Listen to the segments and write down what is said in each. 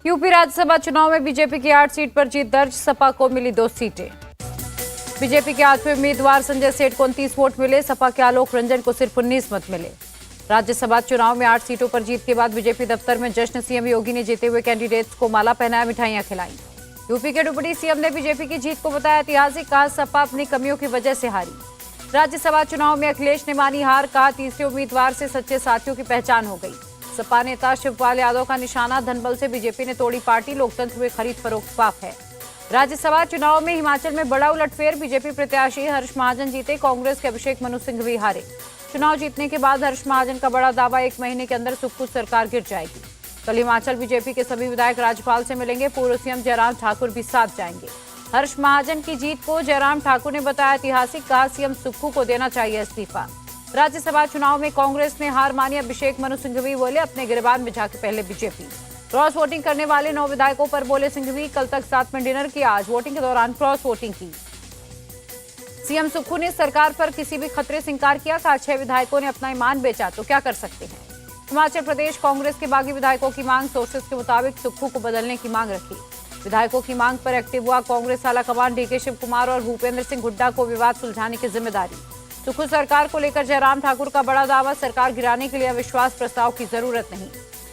UP Rajya Sabha चुनाव में BJP की 8 सीट पर जीत दर्ज, सपा को मिली 2 सीटें। बीजेपी के 8वें उम्मीदवार संजय सेठ को 29 वोट मिले, सपा के आलोक रंजन को सिर्फ 19 मत मिले। राज्यसभा चुनाव में 8 सीटों पर जीत के बाद बीजेपी दफ्तर में जश्न, सीएम योगी ने जीते हुए कैंडिडेट्स को माला पहनाया, मिठाइयां खिलाई। यूपी के डिप्टी सीएम ने बीजेपी की जीत को बताया ऐतिहासिक, कहा सपा अपनी कमियों की वजह से हारी। राज्यसभा चुनाव में अखिलेश ने मानी हार, कहा तीसरे उम्मीदवार से सच्चे साथियों की पहचान हो गई। सपा नेता शिवपाल यादव का निशाना, धनबल से बीजेपी ने तोड़ी पार्टी, लोकतंत्र में खरीद फरोख्त साफ है। राज्यसभा चुनाव में हिमाचल में बड़ा उलटफेर, बीजेपी प्रत्याशी हर्ष महाजन जीते, कांग्रेस के अभिषेक मनु सिंघवी हारे। चुनाव जीतने के बाद हर्ष महाजन का बड़ा दावा, 1 महीने के अंदर सुक्खू सरकार गिर जाएगी। कल हिमाचल बीजेपी के सभी विधायक राज्यपाल से मिलेंगे, पूर्व सीएम जयराम ठाकुर भी साथ जाएंगे। हर्ष महाजन की जीत को जयराम ठाकुर ने बताया ऐतिहासिक, कहा सीएम सुक्खू को देना चाहिए इस्तीफा। राज्यसभा चुनाव में कांग्रेस ने हार मानी, अभिषेक मनु सिंघवी बोले अपने गिरबान में जाके पहले बीजेपी। क्रॉस वोटिंग करने वाले 9 विधायकों पर बोले सिंघवी, कल तक साथ में डिनर किया, आज वोटिंग के दौरान क्रॉस वोटिंग की। सीएम सुक्खू ने सरकार पर किसी भी खतरे से इंकार किया, कहा 6 विधायकों ने अपना ईमान बेचा तो क्या कर सकते हैं। हिमाचल प्रदेश कांग्रेस के बागी विधायकों की मांग, सोर्सेस के मुताबिक सुक्खू को बदलने की मांग रखी। विधायकों की मांग पर एक्टिव हुआ कांग्रेस आलाकमान, डीके शिव कुमार और भूपेंद्र सिंह हुड्डा को विवाद सुलझाने की जिम्मेदारी। सुक्खू सरकार को लेकर जयराम ठाकुर का बड़ा दावा, सरकार गिराने के लिए अविश्वास प्रस्ताव की जरूरत नहीं।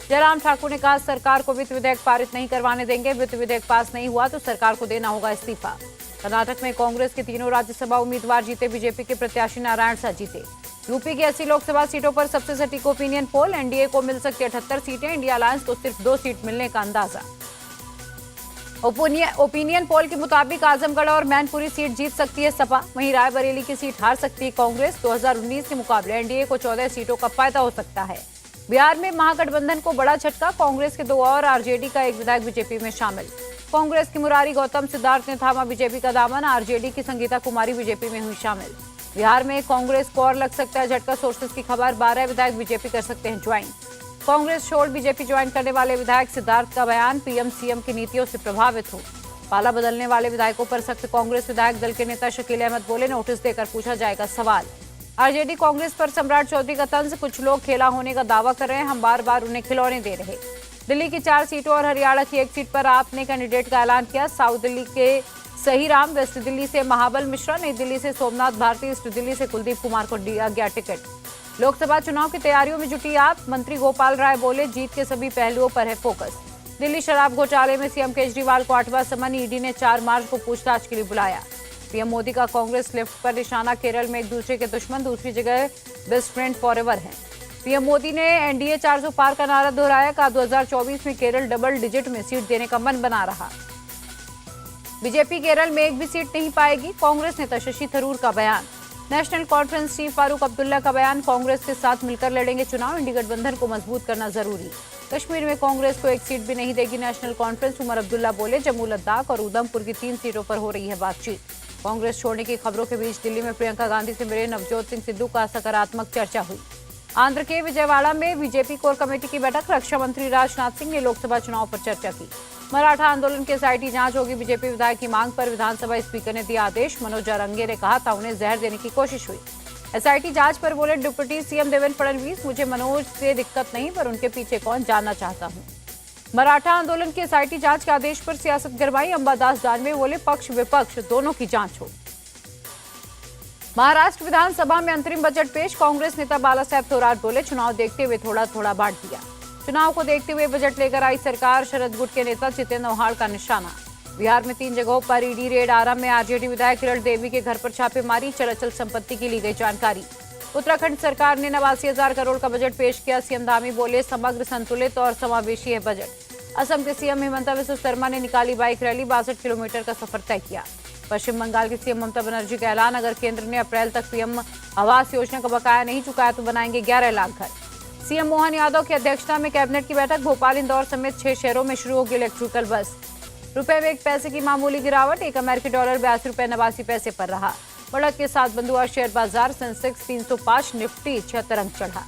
जयराम ठाकुर ने कहा सरकार को वित्त विधेयक पारित नहीं करवाने देंगे, वित्त विधेयक पास नहीं हुआ तो सरकार को देना होगा इस्तीफा। कर्नाटक में कांग्रेस के तीनों राज्यसभा उम्मीदवार जीते, बीजेपी के प्रत्याशी नारायण शाह जीते। यूपी की 80 लोकसभा सीटों पर सबसे सटीक ओपिनियन पोल, एनडीए को मिल सकती 78 सीटें, इंडिया अलायंस को सिर्फ 2 सीट मिलने का अंदाजा। ओपिनियन पोल के मुताबिक आजमगढ़ और मैनपुरी सीट जीत सकती है सपा, वहीं रायबरेली की सीट हार सकती है कांग्रेस। 2019 के मुकाबले एनडीए को 14 सीटों का फायदा हो सकता है। बिहार में महागठबंधन को बड़ा झटका, कांग्रेस के 2 और आरजेडी का 1 विधायक बीजेपी में शामिल। कांग्रेस की मुरारी गौतम सिद्धार्थ ने थामा बीजेपी का दामन, आरजेडी की संगीता कुमारी बीजेपी में हुई शामिल। बिहार में कांग्रेस को और लग सकता है झटका, सोर्सेस की खबर, 12 विधायक बीजेपी कर सकते हैं ज्वाइन। कांग्रेस छोड़ बीजेपी ज्वाइन करने वाले विधायक सिद्धार्थ का बयान, पीएम सीएम की नीतियों से प्रभावित हो। पाला बदलने वाले विधायकों पर सख्त, कांग्रेस विधायक दल के नेता शकील अहमद बोले नोटिस देकर पूछा जाएगा सवाल। आरजेडी कांग्रेस पर सम्राट चौधरी का तंज, कुछ लोग खेला होने का दावा कर रहे हैं, हम बार बार उन्हें खिलौने दे रहे। दिल्ली की 4 सीटों और हरियाणा की 1 सीट पर आप ने कैंडिडेट का ऐलान किया। साउथ दिल्ली के सही राम, वेस्ट दिल्ली से महाबल मिश्रा, नई दिल्ली से सोमनाथ भारती, ईस्ट दिल्ली से कुलदीप कुमार को दिया गया टिकट। लोकसभा चुनाव की तैयारियों में जुटी आप, मंत्री गोपाल राय बोले जीत के सभी पहलुओं पर है फोकस। दिल्ली शराब घोटाले में सीएम केजरीवाल को 8वां समन, ईडी ने 4 मार्च को पूछताछ के लिए बुलाया। पीएम मोदी का कांग्रेस लेफ्ट पर निशाना, केरल में एक दूसरे के दुश्मन, दूसरी जगह बेस्ट फ्रेंड फॉरएवर है। पीएम मोदी ने एनडीए 400 पार का नारा दोहराया, कहा 2024 में केरल डबल डिजिट में सीट देने का मन बना रहा। बीजेपी केरल में एक भी सीट नहीं पाएगी, कांग्रेस नेता शशि थरूर का बयान। National conference chief Farooq Abdullah का बयान, कांग्रेस के साथ मिलकर लड़ेंगे चुनाव, इंडी गठबंधन को मजबूत करना जरूरी। कश्मीर में कांग्रेस को 1 सीट भी नहीं देगी नेशनल कॉन्फ्रेंस, उमर अब्दुल्ला बोले जम्मू लद्दाख और उधमपुर की 3 सीटों पर हो रही है बातचीत। कांग्रेस छोड़ने की खबरों के बीच दिल्ली में प्रियंका गांधी से मिले नवजोत सिंह सिद्धू का सकारात्मक चर्चा हुई। आंध्र के विजयवाड़ा में बीजेपी कोर कमेटी की बैठक, रक्षा मंत्री राजनाथ सिंह ने लोकसभा चुनाव पर चर्चा की। मराठा आंदोलन की एसआईटी जांच होगी, बीजेपी विधायक की मांग पर विधानसभा स्पीकर ने दिया आदेश। मनोज जारंगे ने कहा था उन्हें जहर देने की कोशिश हुई। एसआईटी जांच पर बोले डिप्टी सीएम देवेंद्र फडणवीस, मुझे मनोज से दिक्कत नहीं, पर उनके पीछे कौन जानना चाहता हूं। मराठा आंदोलन की एसआईटी जांच के आदेश पर सियासत गरमाई, अंबादास दानवे बोले पक्ष विपक्ष दोनों की जांच हो। महाराष्ट्र विधानसभा में अंतरिम बजट पेश, कांग्रेस नेता बाला साहेब थोराट बोले चुनाव देखते हुए थोड़ा थोड़ा बांट दिया। चुनाव को देखते हुए बजट लेकर आई सरकार, शरद गुट के नेता जितेंद्र ओहाड़ का निशाना। बिहार में 3 जगहों पर ईडी रेड, आरा में आरजेडी विधायक किरण देवी के घर पर छापेमारी, चल संपत्ति की ली गई जानकारी। उत्तराखंड सरकार ने 89,000 करोड़ का बजट पेश किया, सीएम धामी बोले समग्र, संतुलित और समावेशी है बजट। असम के सीएम हिमंता बिस्वा शर्मा ने निकाली बाइक रैली, 62 किलोमीटर का सफर तय किया। पश्चिम बंगाल की सीएम ममता बनर्जी का ऐलान, अगर केंद्र ने अप्रैल तक पीएम आवास योजना का बकाया नहीं चुकाया तो बनाएंगे 11 लाख घर। सीएम मोहन यादव की अध्यक्षता में कैबिनेट की बैठक, भोपाल इंदौर समेत 6 शहरों में शुरू होगी इलेक्ट्रिकल बस। रुपए में 1 पैसे की मामूली गिरावट, 1 अमेरिकी डॉलर 82.89 पर रहा। बढ़त के साथ बंद हुआ शेयर बाजार, सेंसेक्स 305, निफ्टी 76 अंक चढ़ा।